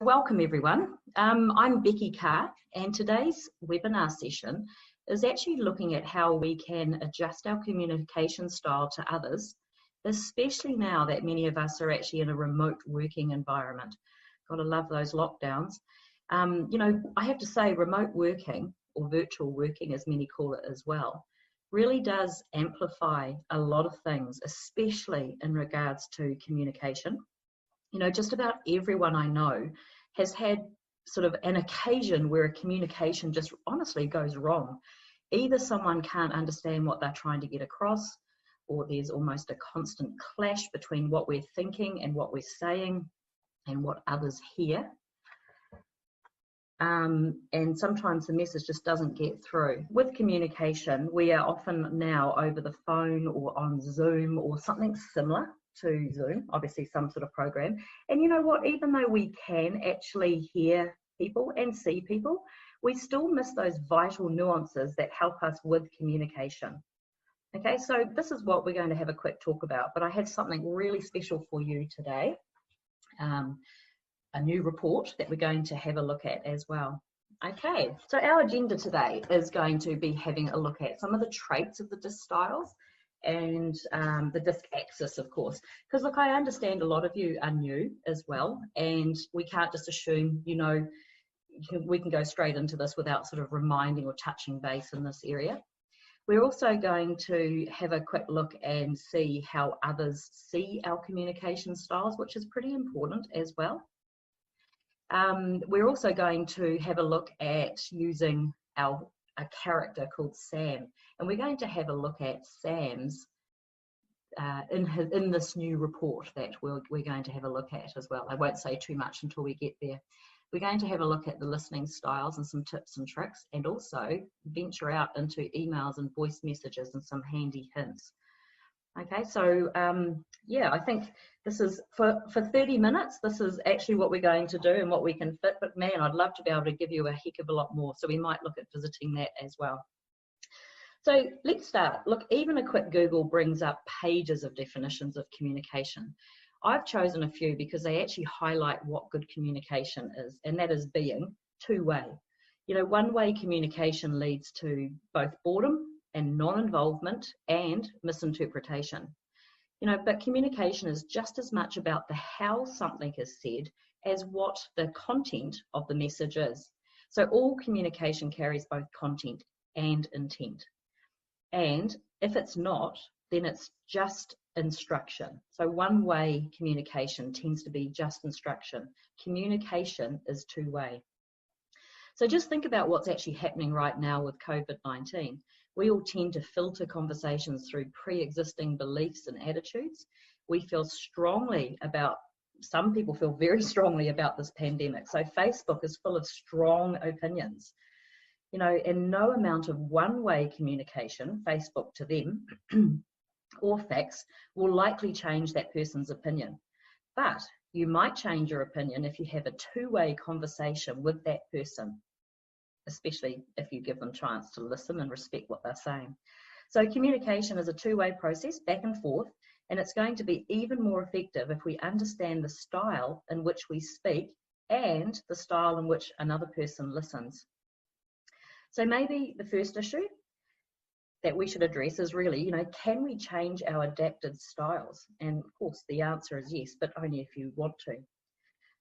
Welcome everyone. I'm Becky Carr, and today's webinar session is actually looking at how we can adjust our communication style to others, especially now that many of us are actually in a remote working environment. Gotta love those lockdowns. I have to say remote working, or virtual working as many call it as well, really does amplify a lot of things, especially in regards to communication. Just about everyone I know has had sort of an occasion where a communication just honestly goes wrong. Either someone can't understand what they're trying to get across, or there's almost a constant clash between what we're thinking and what we're saying and what others hear. And sometimes the message just doesn't get through. With communication, we are often now over the phone or on Zoom or something similar to Zoom, obviously some sort of program. And you know what, even though we can actually hear people and see people, we still miss those vital nuances that help us with communication. Okay, so this is what we're going to have a quick talk about, but I have something really special for you today. A new report that we're going to have a look at as well. Okay, so our agenda today is going to be having a look at some of the traits of the DISC styles and the DISC axis, of course, because look, I understand a lot of you are new as well, and we can't just assume, we can go straight into this without sort of reminding or touching base in this area. We're also going to have a quick look and see how others see our communication styles, which is pretty important as well. We're also going to have a look at using a character called Sam, and we're going to have a look at Sam's in this new report that we're going to have a look at as well. I won't say too much until we get there. We're going to have a look at the listening styles and some tips and tricks, and also venture out into emails and voice messages and some handy hints. Okay, so yeah, I think this is for 30 minutes, this is actually what we're going to do and what we can fit, but man, I'd love to be able to give you a heck of a lot more, so we might look at visiting that as well. So let's start. Look, even a quick Google brings up pages of definitions of communication. I've chosen a few because they actually highlight what good communication is, and that is being two-way. One-way communication leads to both boredom and non-involvement and misinterpretation. But communication is just as much about the how something is said as what the content of the message is. So all communication carries both content and intent. And if it's not, then it's just instruction. So one-way communication tends to be just instruction. Communication is two-way. So just think about what's actually happening right now with COVID-19. We all tend to filter conversations through pre-existing beliefs and attitudes. We feel strongly about, some people feel very strongly about this pandemic. So Facebook is full of strong opinions. And no amount of one-way communication, Facebook to them, or facts, will likely change that person's opinion. But you might change your opinion if you have a two-way conversation with that person, especially if you give them a chance to listen and respect what they're saying. So communication is a two-way process, back and forth, and it's going to be even more effective if we understand the style in which we speak and the style in which another person listens. So maybe the first issue that we should address is really, can we change our adapted styles? And of course, the answer is yes, but only if you want to.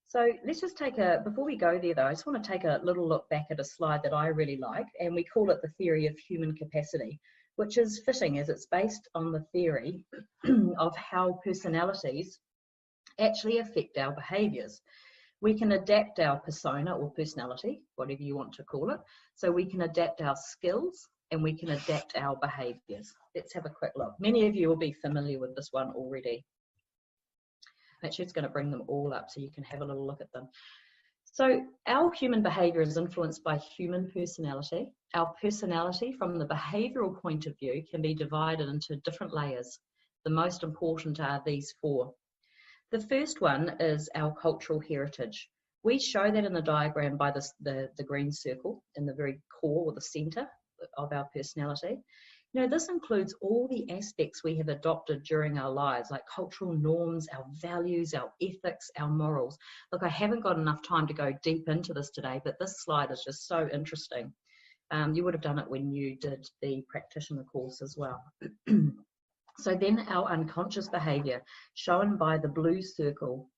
So let's just before we go there though, I just want to take a little look back at a slide that I really like, and we call it the theory of human capacity, which is fitting as it's based on the theory of how personalities actually affect our behaviours. We can adapt our persona or personality, whatever you want to call it, so we can adapt our skills and we can adapt our behaviours. Let's have a quick look. Many of you will be familiar with this one already. Actually, it's going to bring them all up so you can have a little look at them. So our human behaviour is influenced by human personality. Our personality from the behavioural point of view can be divided into different layers. The most important are these four. The first one is our cultural heritage. We show that in the diagram by the green circle in the very core or the centre of our personality. You know, this includes all the aspects we have adopted during our lives, like cultural norms, our values, our ethics, our morals. Look, I haven't got enough time to go deep into this today, but this slide is just so interesting. You would have done it when you did the practitioner course as well. So then our unconscious behaviour, shown by the blue circle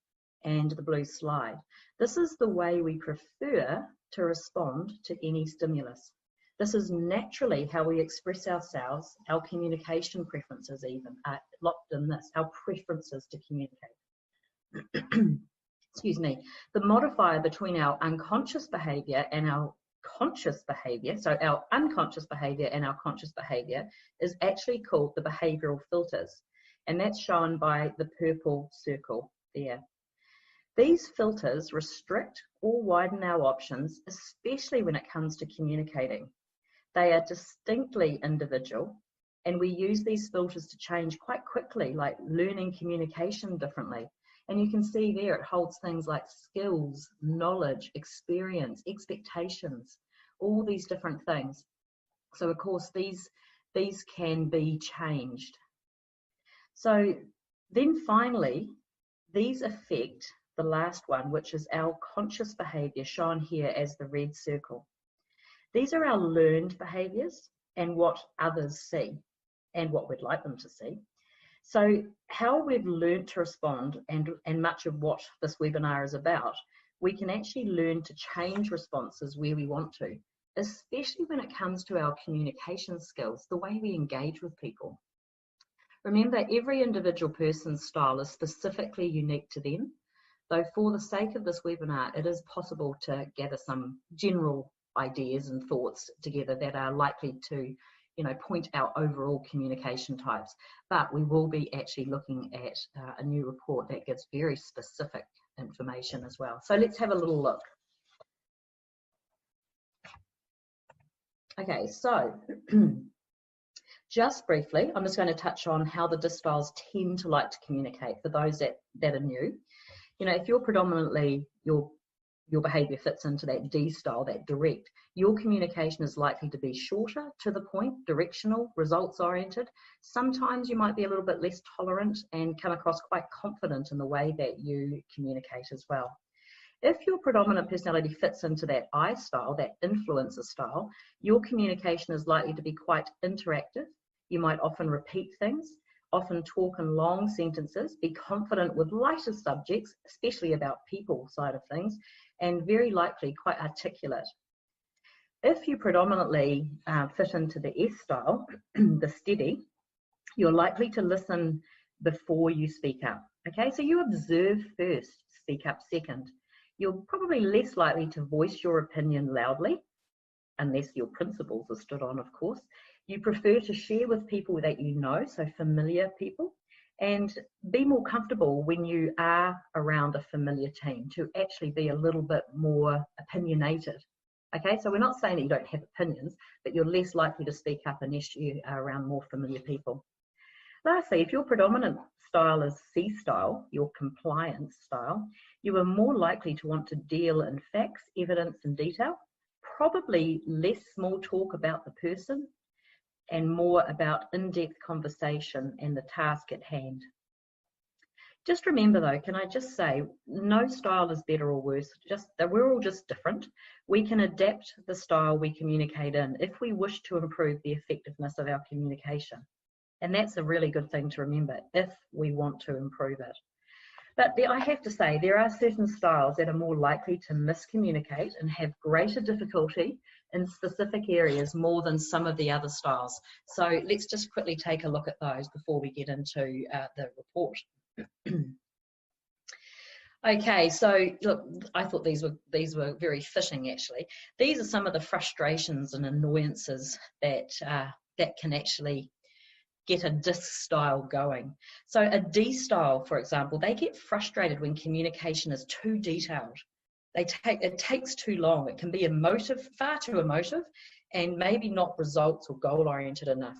and the blue slide. This is the way we prefer to respond to any stimulus. This is naturally how we express ourselves, our communication preferences even are locked in this, our preferences to communicate. Excuse me. The modifier between our unconscious behaviour and our conscious behaviour, so our unconscious behaviour and our conscious behaviour, is actually called the behavioural filters, and that's shown by the purple circle there. These filters restrict or widen our options, especially when it comes to communicating. They are distinctly individual, and we use these filters to change quite quickly, like learning communication differently. And you can see there it holds things like skills, knowledge, experience, expectations, all these different things. So of course these can be changed. So then finally, these affect the last one, which is our conscious behaviour, shown here as the red circle. These are our learned behaviours and what others see and what we'd like them to see. So how we've learned to respond, and much of what this webinar is about, we can actually learn to change responses where we want to, especially when it comes to our communication skills, the way we engage with people. Remember, every individual person's style is specifically unique to them, though for the sake of this webinar, it is possible to gather some general ideas and thoughts together that are likely to, you know, point out overall communication types. But we will be actually looking at a new report that gives very specific information as well. So let's have a little look. Okay, so just briefly, I'm just going to touch on how the DISC styles tend to like to communicate for those that are new. You know, if you're predominantly, your behaviour fits into that D style, that direct, your communication is likely to be shorter, to the point, directional, results oriented. Sometimes you might be a little bit less tolerant and come across quite confident in the way that you communicate as well. If your predominant personality fits into that I style, that influencer style, your communication is likely to be quite interactive. You might often repeat things, often talk in long sentences, be confident with lighter subjects, especially about people side of things, and very likely quite articulate. If you predominantly fit into the S style, the steady, you're likely to listen before you speak up. Okay, so you observe first, speak up second. You're probably less likely to voice your opinion loudly, unless your principles are stood on, of course. You prefer to share with people that you know, so familiar people, and be more comfortable when you are around a familiar team, to actually be a little bit more opinionated. Okay, so we're not saying that you don't have opinions, but you're less likely to speak up unless you are around more familiar people. Lastly, if your predominant style is C style, your compliance style, you are more likely to want to deal in facts, evidence and detail, probably less small talk about the person and more about in-depth conversation and the task at hand. Just remember though, can I just say, no style is better or worse, just that we're all just different. We can adapt the style we communicate in if we wish to improve the effectiveness of our communication. And that's a really good thing to remember, if we want to improve it. But I have to say, there are certain styles that are more likely to miscommunicate and have greater difficulty in specific areas more than some of the other styles. So let's just quickly take a look at those before we get into the report. Okay, so look, I thought these were very fitting actually. These are some of the frustrations and annoyances that can actually get a DISC style going. So a D style, for example, they get frustrated when communication is too detailed. It takes too long. It can be emotive, far too emotive, and maybe not results or goal oriented enough.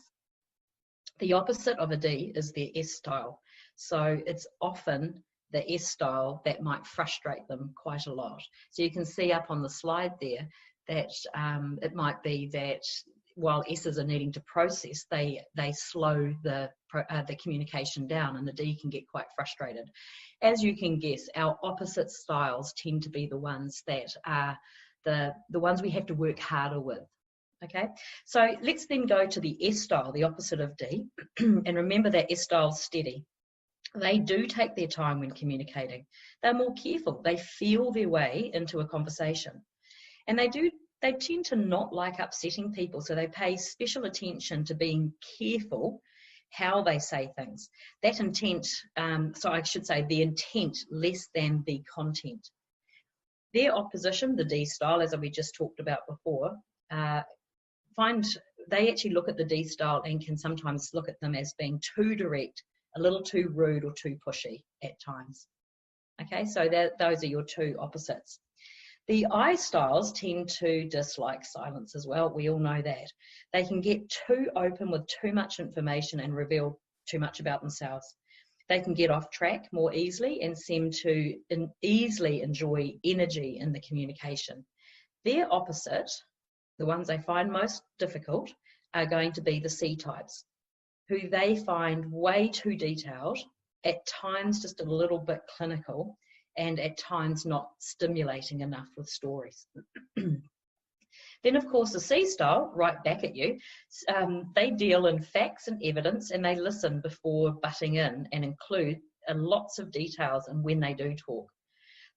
The opposite of a D is the S style. So it's often the S style that might frustrate them quite a lot. So you can see up on the slide there that it might be that while S's are needing to process, they slow the communication down, and the D can get quite frustrated. As you can guess, our opposite styles tend to be the ones that are the ones we have to work harder with. Okay, so let's then go to the S style, the opposite of D, and remember that S style is steady. They do take their time when communicating. They're more careful. They feel their way into a conversation, and they tend to not like upsetting people, so they pay special attention to being careful how they say things. That intent, so I should say the intent less than the content. Their opposition, the D style, as we just talked about before, they actually look at the D style and can sometimes look at them as being too direct, a little too rude or too pushy at times. Okay, so those are your two opposites. The I styles tend to dislike silence as well. We all know that. They can get too open with too much information and reveal too much about themselves. They can get off track more easily and seem to easily enjoy energy in the communication. Their opposite, the ones they find most difficult, are going to be the C types, who they find way too detailed, at times just a little bit clinical, and at times not stimulating enough with stories. Then, of course, the C style, right back at you, they deal in facts and evidence, and they listen before butting in and include lots of details in when they do talk.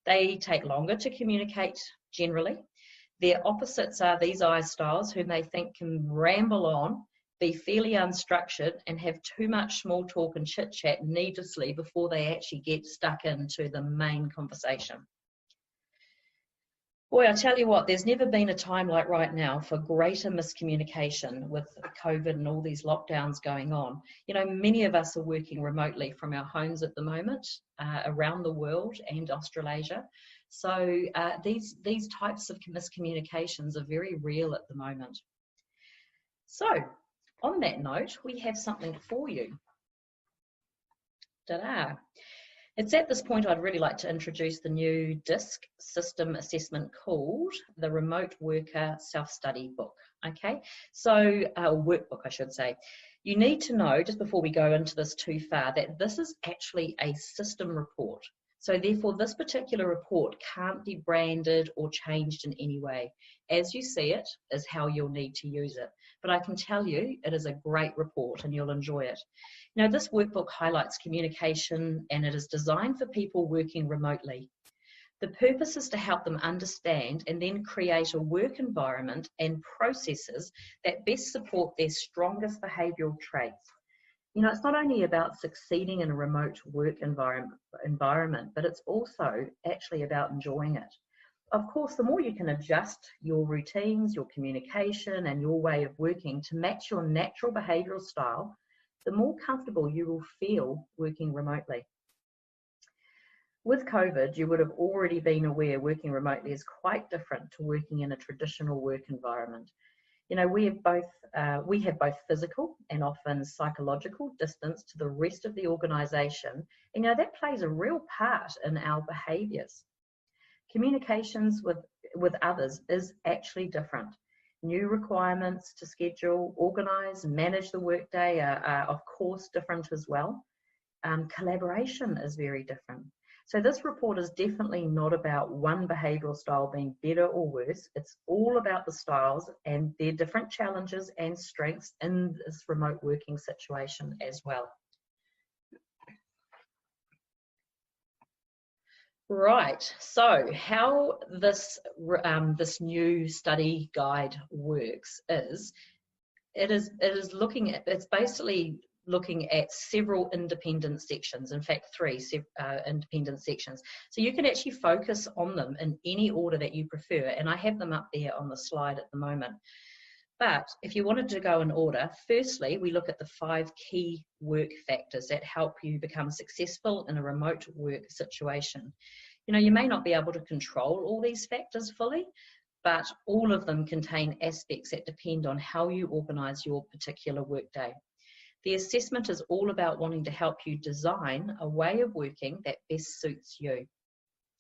They take longer to communicate generally. Their opposites are these I styles, whom they think can ramble on, be fairly unstructured, and have too much small talk and chit chat needlessly before they actually get stuck into the main conversation. Boy, I tell you what, there's never been a time like right now for greater miscommunication with COVID and all these lockdowns going on. You know, many of us are working remotely from our homes at the moment, around the world and Australasia. So these types of miscommunications are very real at the moment. So, on that note, we have something for you. Ta-da! It's at this point I'd really like to introduce the new DISC system assessment called the Remote Worker Self-Study Book. Okay, so workbook, I should say. You need to know, just before we go into this too far, that this is actually a system report. So therefore, this particular report can't be branded or changed in any way. As you see it is how you'll need to use it. But I can tell you it is a great report and you'll enjoy it. Now, this workbook highlights communication, and it is designed for people working remotely. The purpose is to help them understand and then create a work environment and processes that best support their strongest behavioural traits. You know, it's not only about succeeding in a remote work environment, but it's also actually about enjoying it. Of course, the more you can adjust your routines, your communication, and your way of working to match your natural behavioural style, the more comfortable you will feel working remotely. With COVID, you would have already been aware working remotely is quite different to working in a traditional work environment. You know, we have both physical and often psychological distance to the rest of the organisation, and you know, that plays a real part in our behaviours. Communications with others is actually different. New requirements to schedule, organise, manage the workday are of course different as well. Collaboration is very different. So this report is definitely not about one behavioural style being better or worse. It's all about the styles and their different challenges and strengths in this remote working situation as well. Right, so how this new study guide works is, it's basically looking at several independent sections, in fact 3 independent sections. So you can actually focus on them in any order that you prefer, and I have them up there on the slide at the moment. But if you wanted to go in order, firstly, we look at the 5 key work factors that help you become successful in a remote work situation. You know, you may not be able to control all these factors fully, but all of them contain aspects that depend on how you organise your particular workday. The assessment is all about wanting to help you design a way of working that best suits you.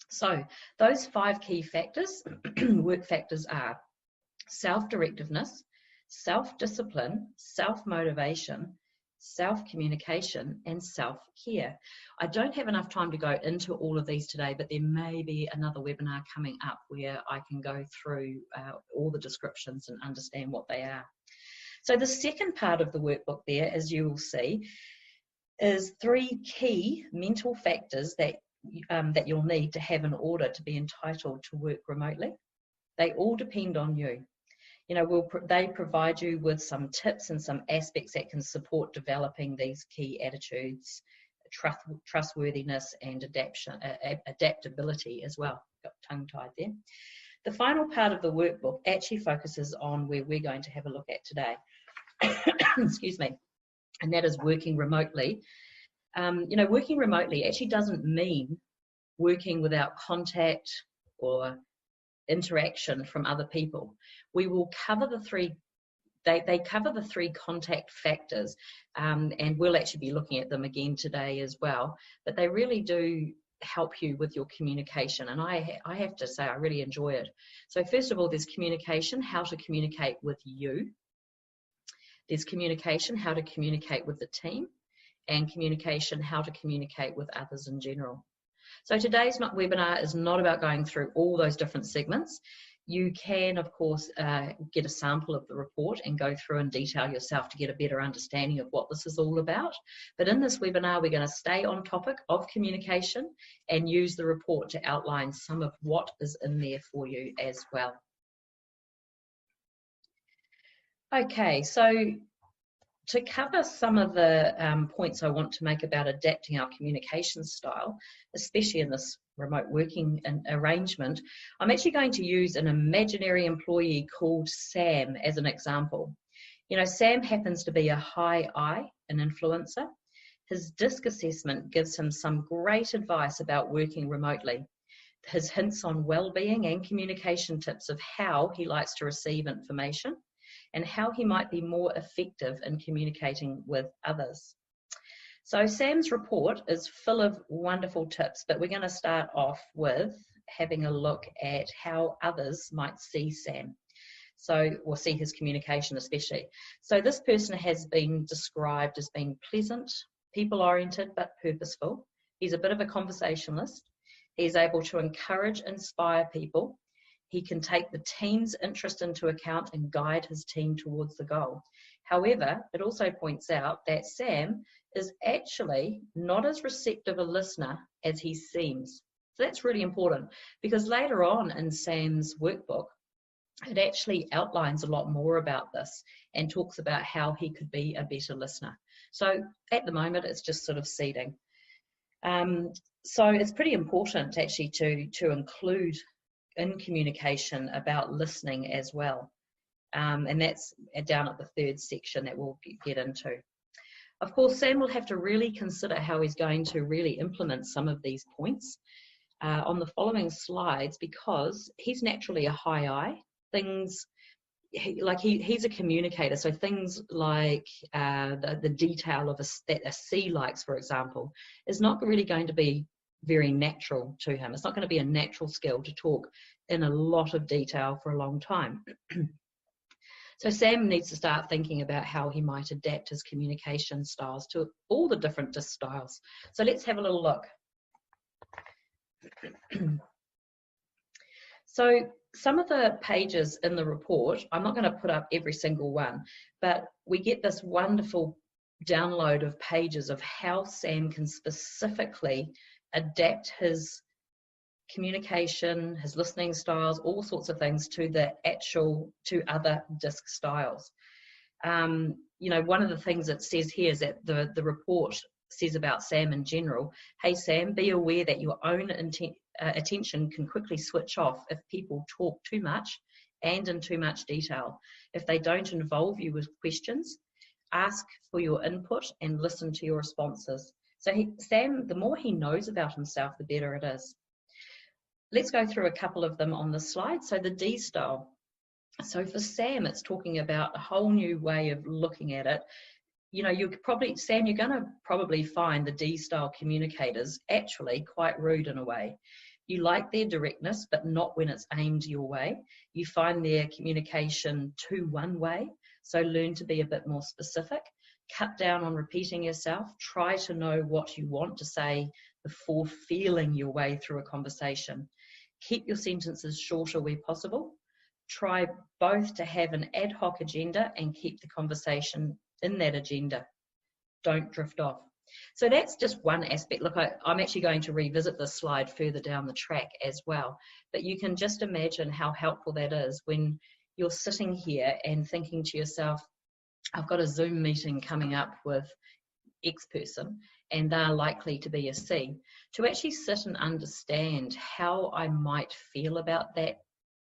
So those 5 key factors, work factors, are self-directiveness, self-discipline, self-motivation, self-communication, and self-care. I don't have enough time to go into all of these today, but there may be another webinar coming up where I can go through all the descriptions and understand what they are. So the second part of the workbook there, as you will see, is 3 key mental factors that you'll need to have in order to be entitled to work remotely. They all depend on you. You know, they provide you with some tips and some aspects that can support developing these key attitudes, trustworthiness, and adaptability as well. Got tongue-tied there. The final part of the workbook actually focuses on where we're going to have a look at today. Excuse me. And that is working remotely. You know, working remotely actually doesn't mean working without contact or interaction from other people. We will cover the three, they cover the 3 contact factors, and we'll actually be looking at them again today as well, but they really do help you with your communication, and I have to say I really enjoy it. So first of all, there's communication, how to communicate with you. There's communication, how to communicate with the team, and communication, how to communicate with others in general. So today's webinar is not about going through all those different segments. You can, of course, get a sample of the report and go through in detail yourself to get a better understanding of what this is all about. But in this webinar, we're going to stay on topic of communication and use the report to outline some of what is in there for you as well. Okay, so to cover some of the points I want to make about adapting our communication style, especially in this remote working arrangement, I'm actually going to use an imaginary employee called Sam as an example. You know, Sam happens to be a high I, an influencer. His DISC assessment gives him some great advice about working remotely. His hints on well-being and communication tips of how he likes to receive information and how he might be more effective in communicating with others. So Sam's report is full of wonderful tips, but we're going to start off with having a look at how others might see Sam. So, or see his communication especially. So this person has been described as being pleasant, people-oriented, but purposeful. He's a bit of a conversationalist. He's able to encourage, inspire people. He can take the team's interest into account and guide his team towards the goal. However, it also points out that Sam is actually not as receptive a listener as he seems. So that's really important, because later on in Sam's workbook, it actually outlines a lot more about this and talks about how he could be a better listener. So at the moment, it's just sort of seeding. So it's pretty important actually to include in communication about listening as well. And that's down at the 3rd section that we'll get into. Of course, Sam will have to really consider how he's going to really implement some of these points on the following slides, because he's naturally a high I. Things like he's a communicator, so things like the detail of that a C likes, for example, is not really going to be very natural to him. It's not going to be a natural skill to talk in a lot of detail for a long time. So Sam needs to start thinking about how he might adapt his communication styles to all the different DISC styles. So let's have a little look. So some of the pages in the report, I'm not going to put up every single one, but we get this wonderful download of pages of how Sam can specifically adapt his communication, his listening styles, all sorts of things to other DISC styles. You know, one of the things it says here is that the report says about Sam in general, hey Sam, be aware that your own attention can quickly switch off if people talk too much and in too much detail. If they don't involve you with questions, ask for your input and listen to your responses. So Sam, the more he knows about himself, the better it is. Let's go through a couple of them on this slide. So the D style. So for Sam, it's talking about a whole new way of looking at it. You know, Sam, you're going to probably find the D style communicators actually quite rude in a way. You like their directness, but not when it's aimed your way. You find their communication too one way, so learn to be a bit more specific. Cut down on repeating yourself. Try to know what you want to say before feeling your way through a conversation. Keep your sentences shorter where possible. Try both to have an ad hoc agenda and keep the conversation in that agenda. Don't drift off. So that's just one aspect. Look, I'm actually going to revisit this slide further down the track as well. But you can just imagine how helpful that is when you're sitting here and thinking to yourself, I've got a Zoom meeting coming up with X person and they're likely to be a C. To actually sit and understand how I might feel about that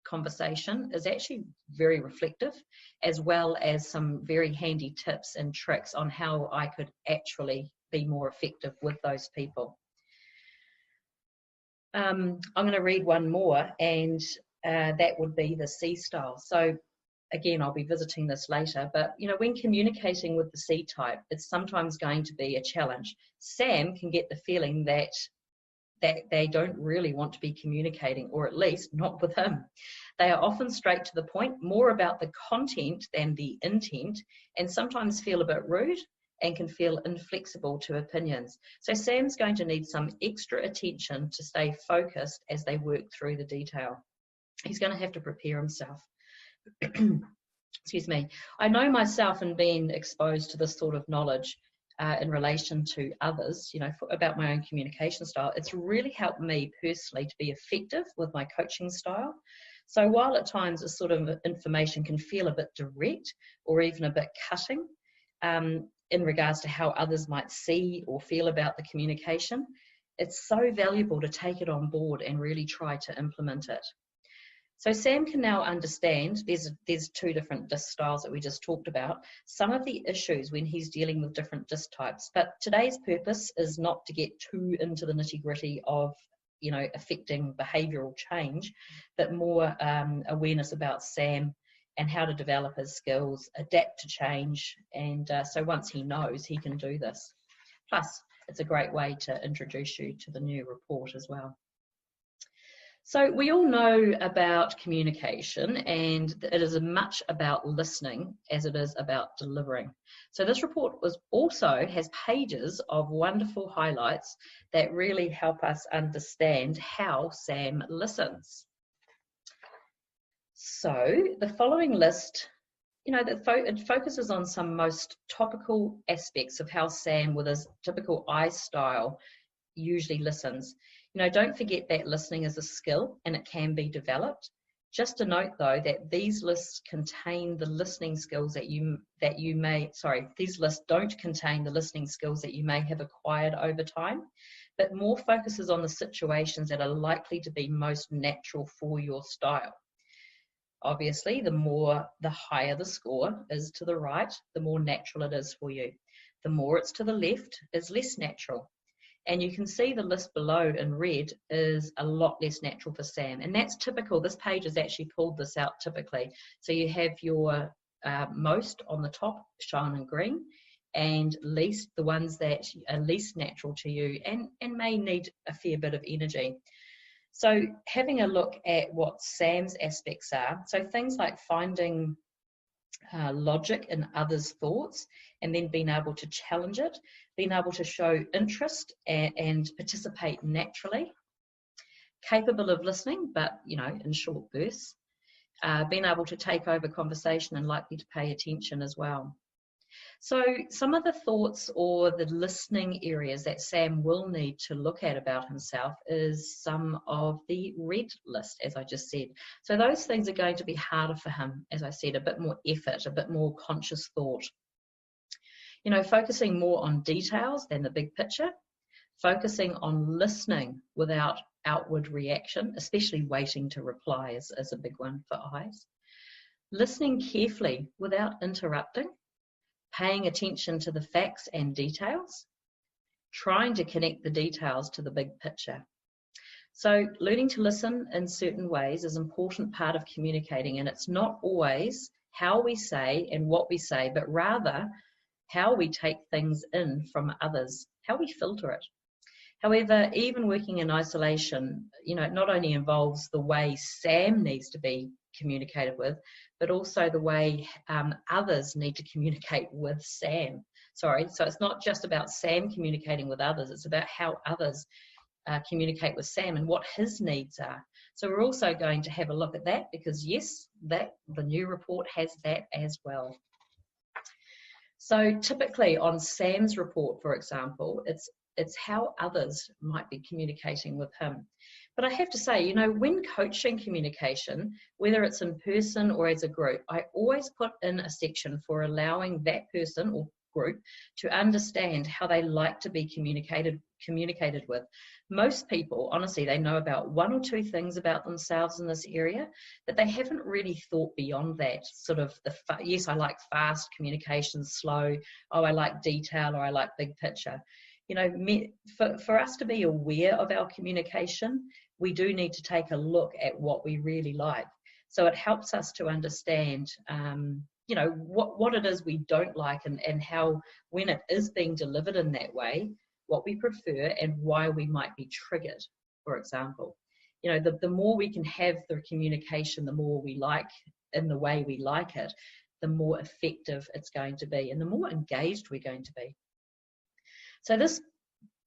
conversation is actually very reflective, as well as some very handy tips and tricks on how I could actually be more effective with those people. I'm going to read one more, and that would be the C style. So again, I'll be visiting this later, but you know, when communicating with the C type, it's sometimes going to be a challenge. Sam can get the feeling that they don't really want to be communicating, or at least not with him. They are often straight to the point, more about the content than the intent, and sometimes feel a bit rude and can feel inflexible to opinions. So Sam's going to need some extra attention to stay focused as they work through the detail. He's going to have to prepare himself. Excuse me. I know myself, and being exposed to this sort of knowledge in relation to others, you know, about my own communication style, it's really helped me personally to be effective with my coaching style. So while at times this sort of information can feel a bit direct or even a bit cutting in regards to how others might see or feel about the communication, it's so valuable to take it on board and really try to implement it. So Sam can now understand, there's two different disc styles that we just talked about, some of the issues when he's dealing with different disc types. But today's purpose is not to get too into the nitty-gritty of, you know, affecting behavioural change, but more awareness about Sam and how to develop his skills, adapt to change, and so once he knows, he can do this. Plus, it's a great way to introduce you to the new report as well. So we all know about communication, and it is as much about listening as it is about delivering. So this report also has pages of wonderful highlights that really help us understand how Sam listens. So the following list, you know, it focuses on some most topical aspects of how Sam, with his typical I style, usually listens. You know, don't forget that listening is a skill and it can be developed. Just to note though that these lists contain the listening skills these lists don't contain the listening skills that you may have acquired over time, but more focuses on the situations that are likely to be most natural for your style. Obviously, the higher the score is to the right, the more natural it is for you. The more it's to the left is less natural. And you can see the list below in red is a lot less natural for Sam. And that's typical. This page has actually pulled this out typically. So you have your most on the top shown in green, and least, the ones that are least natural to you and may need a fair bit of energy. So having a look at what Sam's aspects are, so things like finding logic in others' thoughts and then being able to challenge it, being able to show interest and participate naturally, capable of listening, but, you know, in short bursts, being able to take over conversation and likely to pay attention as well. So some of the thoughts or the listening areas that Sam will need to look at about himself is some of the red list, as I just said. So those things are going to be harder for him, as I said, a bit more effort, a bit more conscious thought. You know, focusing more on details than the big picture, focusing on listening without outward reaction, especially waiting to reply is a big one for eyes. Listening carefully without interrupting, paying attention to the facts and details, trying to connect the details to the big picture. So learning to listen in certain ways is an important part of communicating, and it's not always how we say and what we say, but rather how we take things in from others, how we filter it. However, even working in isolation, you know, it not only involves the way Sam needs to be communicated with, but also the way others need to communicate with Sam. Sorry, so it's not just about Sam communicating with others, it's about how others communicate with Sam and what his needs are. So we're also going to have a look at that, because yes, that the new report has that as well. So typically on Sam's report, for example, it's how others might be communicating with him. But I have to say, you know, when coaching communication, whether it's in person or as a group, I always put in a section for allowing that person or group to understand how they like to be communicated with. Most people, honestly, they know about one or two things about themselves in this area, but they haven't really thought beyond that. Sort of yes, I like fast communication, slow, oh, I like detail, or I like big picture. You know, for us to be aware of our communication, we do need to take a look at what we really like. So it helps us to understand you know, what it is we don't like, and how, when it is being delivered in that way, what we prefer and why we might be triggered, for example. You know, the more we can have the communication, the more we like in the way we like it, the more effective it's going to be and the more engaged we're going to be. So this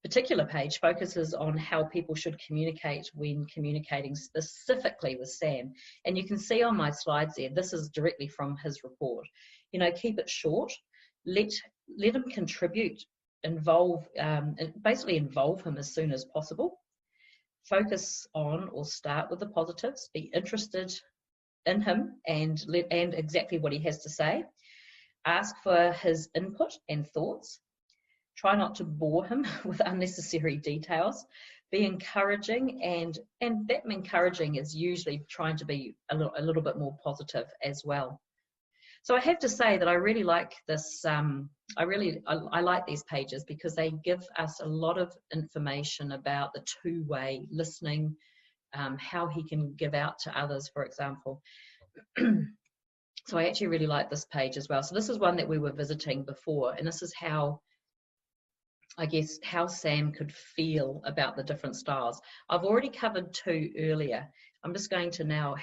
particular page focuses on how people should communicate when communicating specifically with Sam. And you can see on my slides there, this is directly from his report. You know, keep it short, let him contribute, basically involve him as soon as possible. Focus on or start with the positives, be interested in him and exactly what he has to say. Ask for his input and thoughts. Try not to bore him with unnecessary details. Be encouraging, and that encouraging is usually trying to be a little bit more positive as well. So I have to say that I really like this. I like these pages because they give us a lot of information about the two-way listening, how he can give out to others, for example. So I actually really like this page as well. So this is one that we were visiting before, and this is how, I guess, how Sam could feel about the different styles. I've already covered two earlier. I'm just going to now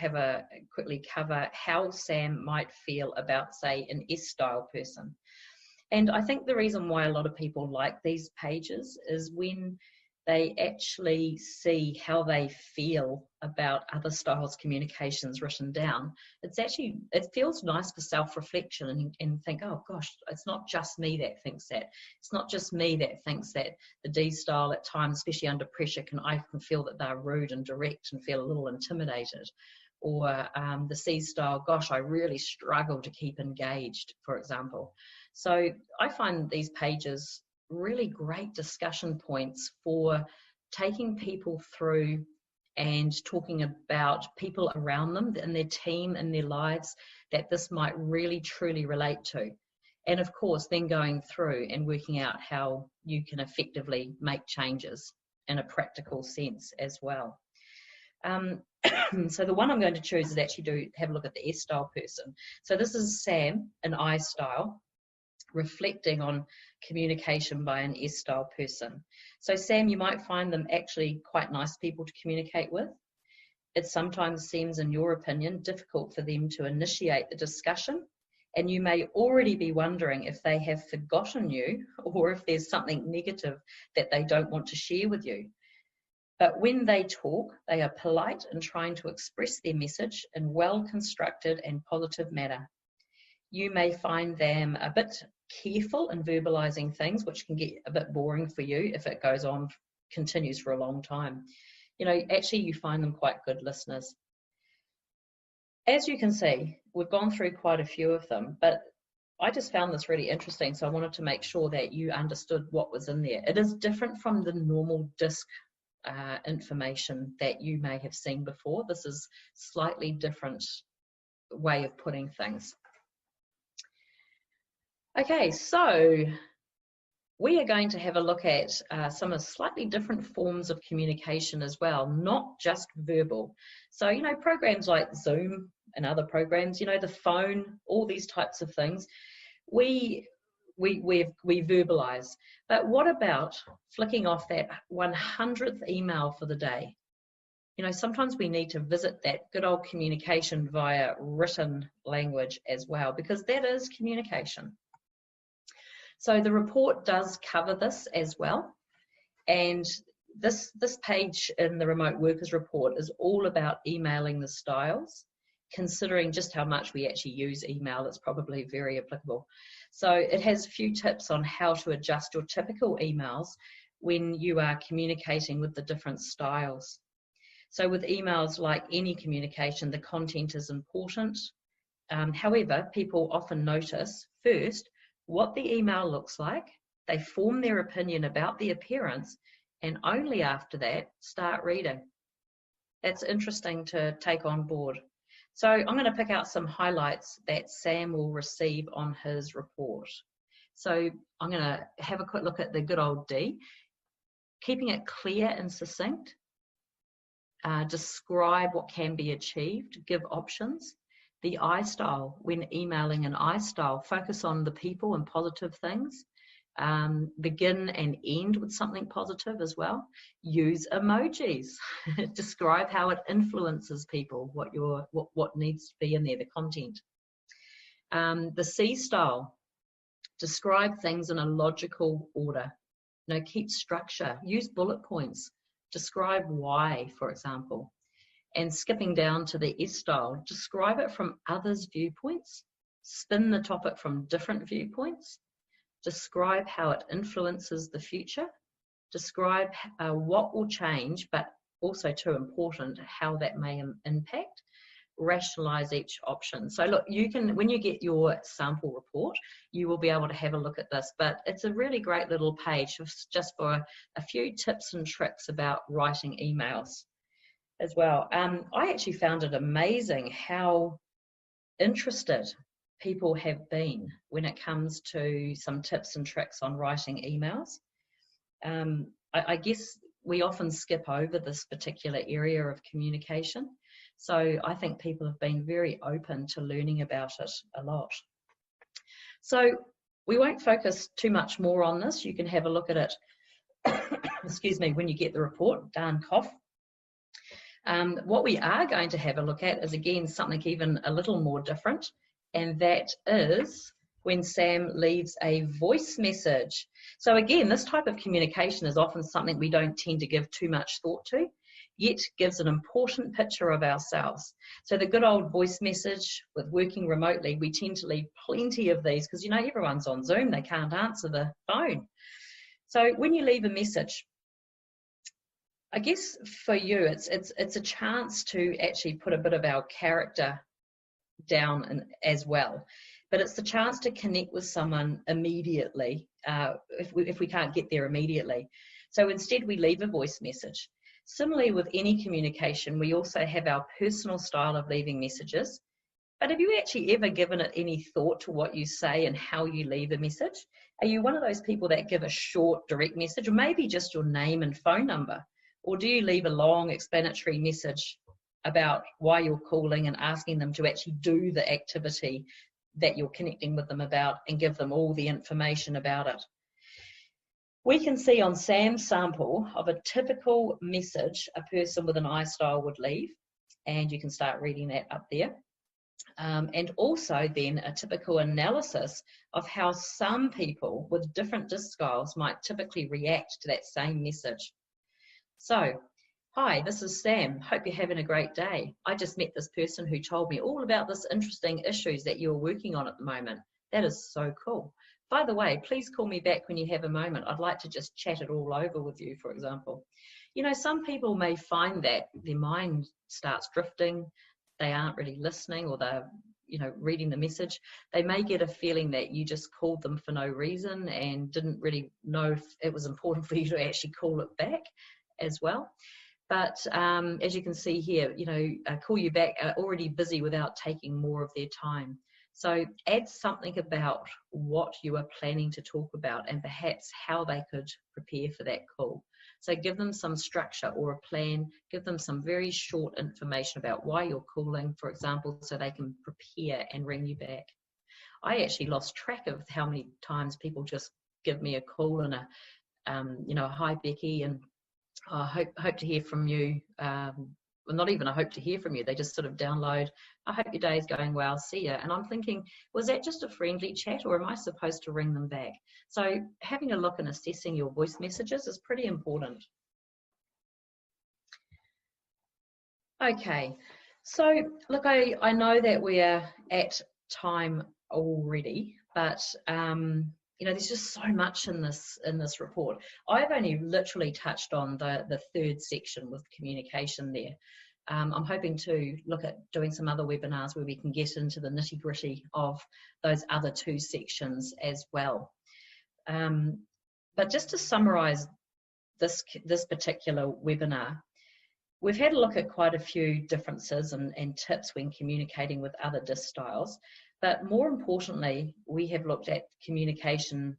quickly cover how Sam might feel about, say, an S-style person. And I think the reason why a lot of people like these pages is when they actually see how they feel about other styles communications written down. It feels nice for self-reflection and think, oh gosh, it's not just me that thinks that. It's not just me that thinks that the D style at times, especially under pressure, I can feel that they're rude and direct and feel a little intimidated. Or the C style, gosh, I really struggle to keep engaged, for example. So I find these pages really great discussion points for taking people through and talking about people around them and their team and their lives that this might really truly relate to. And of course, then going through and working out how you can effectively make changes in a practical sense as well. So the one I'm going to choose is actually have a look at the S-style person. So this is Sam, an I style, reflecting on communication by an S-style person. So Sam, you might find them actually quite nice people to communicate with. It sometimes seems, in your opinion, difficult for them to initiate the discussion, and you may already be wondering if they have forgotten you or if there's something negative that they don't want to share with you. But when they talk, they are polite in trying to express their message in well-constructed and positive manner. You may find them a bit careful in verbalizing things, which can get a bit boring for you if it continues for a long time. You know, actually you find them quite good listeners. As you can see, we've gone through quite a few of them, but I just found this really interesting, so I wanted to make sure that you understood what was in there. It is different from the normal disc information that you may have seen before. This is slightly different way of putting things. Okay, so we are going to have a look at some slightly different forms of communication as well, not just verbal. So, you know, programs like Zoom and other programs, you know, the phone, all these types of things, we we verbalize. But what about flicking off that 100th email for the day? You know, sometimes we need to visit that good old communication via written language as well, because that is communication. So the report does cover this as well. And this page in the Remote Workers Report is all about emailing the styles. Considering just how much we actually use email, it's probably very applicable. So it has a few tips on how to adjust your typical emails when you are communicating with the different styles. So with emails, like any communication, the content is important. However, people often notice first what the email looks like, they form their opinion about the appearance, and only after that start reading. That's interesting to take on board. So I'm going to pick out some highlights that Sam will receive on his report. So I'm going to have a quick look at the good old D. Keeping it clear and succinct. Describe what can be achieved. Give options. The I style, when emailing an I style, focus on the people and positive things. Begin and end with something positive as well. Use emojis. Describe how it influences people, what needs to be in there, the content. The C style, describe things in a logical order. You know, keep structure. Use bullet points. Describe why, for example. And skipping down to the S style, describe it from others' viewpoints. Spin the topic from different viewpoints. Describe how it influences the future. Describe what will change, but also too important, how that may impact. Rationalize each option. So look, you can, when you get your sample report, you will be able to have a look at this, but it's a really great little page just for a few tips and tricks about writing emails as well. I actually found it amazing how interested people have been when it comes to some tips and tricks on writing emails. I guess we often skip over this particular area of communication. So I think people have been very open to learning about it a lot. So we won't focus too much more on this. You can have a look at it, excuse me, when you get the report, darn cough. What we are going to have a look at is, again, something even a little more different, and that is when Sam leaves a voice message. So again, this type of communication is often something we don't tend to give too much thought to, yet gives an important picture of ourselves. So the good old voice message, with working remotely, we tend to leave plenty of these because, you know, everyone's on Zoom, they can't answer the phone. So when you leave a message, I guess for you, it's a chance to actually put a bit of our character down as well. But it's the chance to connect with someone immediately if we can't get there immediately. So instead, we leave a voice message. Similarly, with any communication, we also have our personal style of leaving messages. But have you actually ever given it any thought to what you say and how you leave a message? Are you one of those people that give a short, direct message, or maybe just your name and phone number? Or do you leave a long explanatory message about why you're calling and asking them to actually do the activity that you're connecting with them about and give them all the information about it? We can see on Sam's sample of a typical message a person with an I style would leave, and you can start reading that up there. And also then a typical analysis of how some people with different disc styles might typically react to that same message. So, hi, this is Sam. Hope you're having a great day. I just met this person who told me all about this interesting issues that you're working on at the moment. That is so cool. By the way, please call me back when you have a moment. I'd like to just chat it all over with you, for example. You know, some people may find that their mind starts drifting, they aren't really listening, or they're, you know, reading the message. They may get a feeling that you just called them for no reason and didn't really know if it was important for you to actually call it back as well. But as you can see here, you know, call you back are already busy without taking more of their time. So add something about what you are planning to talk about and perhaps how they could prepare for that call. So give them some structure or a plan, give them some very short information about why you're calling, for example, so they can prepare and ring you back. I actually lost track of how many times people just give me a call and hi Becky, and I hope to hear from you. Well, not even I hope to hear from you. They just sort of download, I hope your day is going well, see ya. And I'm thinking, was that just a friendly chat, or am I supposed to ring them back? So having a look and assessing your voice messages is pretty important. Okay, so look, I know that we're at time already, but there's just so much in this report. I've only literally touched on the third section with communication there. I'm hoping to look at doing some other webinars where we can get into the nitty-gritty of those other two sections as well. But just to summarize this particular webinar, we've had a look at quite a few differences and tips when communicating with other DISC styles, but more importantly, we have looked at communication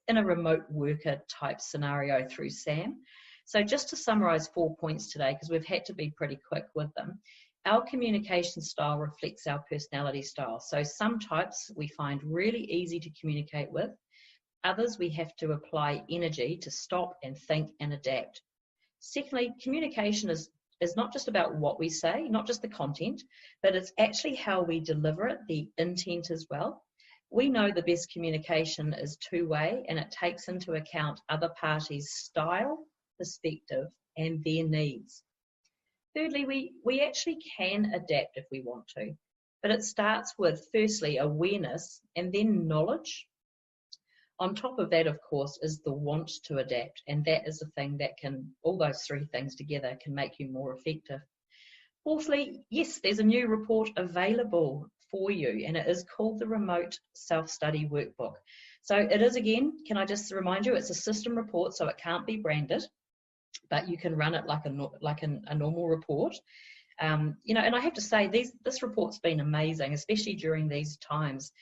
in a remote worker type scenario through SAM. So just to summarize 4 points today, because we've had to be pretty quick with them, our communication style reflects our personality style. So some types we find really easy to communicate with, others we have to apply energy to stop and think and adapt. Secondly, communication is not just about what we say, not just the content, but it's actually how we deliver it, the intent as well. We know the best communication is two-way, and it takes into account other parties' style, perspective, and their needs. Thirdly, we actually can adapt if we want to, but it starts with, firstly, awareness and then knowledge. On top of that, of course, is the want to adapt, and that is the thing that can, all those three things together can make you more effective. Fourthly, yes, there's a new report available for you, and it is called the Remote Self-Study Workbook. So it is, again, can I just remind you, it's a system report, so it can't be branded, but you can run it like a normal report. And I have to say, this report's been amazing, especially during these times.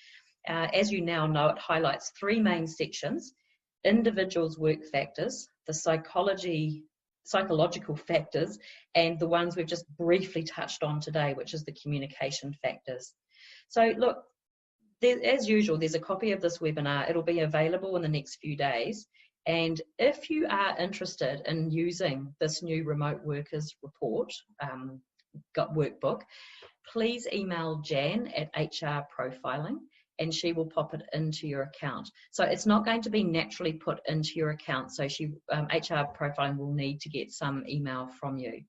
As you now know, it highlights three main sections: individuals' work factors, the psychological factors, and the ones we've just briefly touched on today, which is the communication factors. So look, as usual, there's a copy of this webinar. It'll be available in the next few days. And if you are interested in using this new remote workers report, workbook, please email Jan at HR Profiling, and she will pop it into your account. So it's not going to be naturally put into your account. So HR Profiling will need to get some email from you.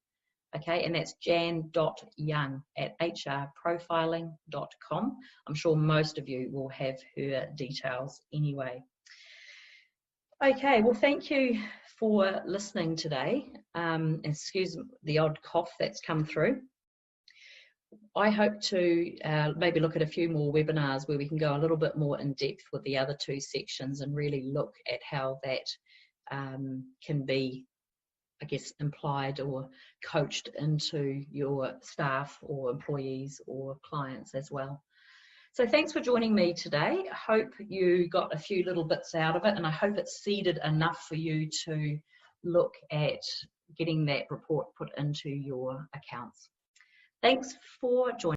Okay, and that's jan.young@hrprofiling.com. I'm sure most of you will have her details anyway. Okay, well, thank you for listening today. Excuse the odd cough that's come through. I hope to maybe look at a few more webinars where we can go a little bit more in depth with the other two sections and really look at how that can be, I guess, implied or coached into your staff or employees or clients as well. So thanks for joining me today. I hope you got a few little bits out of it, and I hope it's seeded enough for you to look at getting that report put into your accounts. Thanks for joining.